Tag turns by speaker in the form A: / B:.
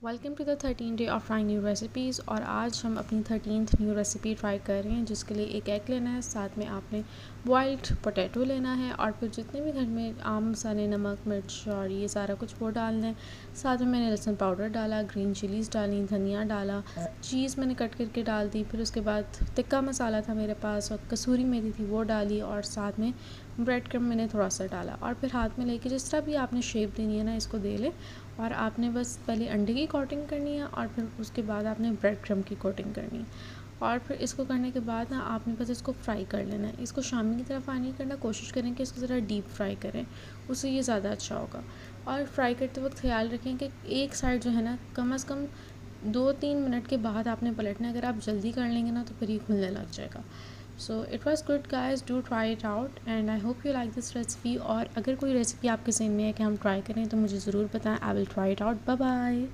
A: Welcome to the 13 day of trying new recipes. और आज हम अपनी 13th न्यू रेसिपी ट्राई कर रहे हैं, जिसके लिए एक एग लेना है, साथ में आपने बॉइल्ड पोटैटो लेना है और फिर जितने भी घर में आम मसाले, नमक, मिर्च और ये सारा कुछ वो डालना है। साथ में मैंने लहसुन पाउडर डाला, ग्रीन चिलीज़ डाली, धनिया डाला, चीज़ मैंने कट करके डाल दी। फिर उसके बाद टिक्का मसाला था मेरे पास और कसूरी मेथी थी, वो डाली और साथ में ब्रेड क्रम्ब मैंने थोड़ा सा डाला। और फिर हाथ में लेके जिस तरह भी आपने शेप देनी है ना, इसको दे ले। और आपने बस पहले अंडे की कोटिंग करनी है और फिर उसके बाद आपने ब्रेड क्रम्ब की कोटिंग करनी है। और फिर इसको करने के बाद ना आपने बस इसको फ्राई कर लेना है। इसको शामी की तरह फ्राई नहीं करना, कोशिश करें कि इसको ज़रा डीप फ्राई करें, उससे ये ज़्यादा अच्छा होगा। और फ्राई करते वक्त ख्याल रखें कि एक साइड जो है ना, कम से कम 2-3 मिनट के बाद आपने पलटना है। अगर आप जल्दी कर लेंगे ना तो फिर ये खुलने लग जाएगा। So it was good guys, do try it out and I hope you like this recipe. और अगर कोई रेसिपी आपके ज़हन में है कि हम ट्राई करें तो मुझे ज़रूर बताएं। I will try it out. Bye bye.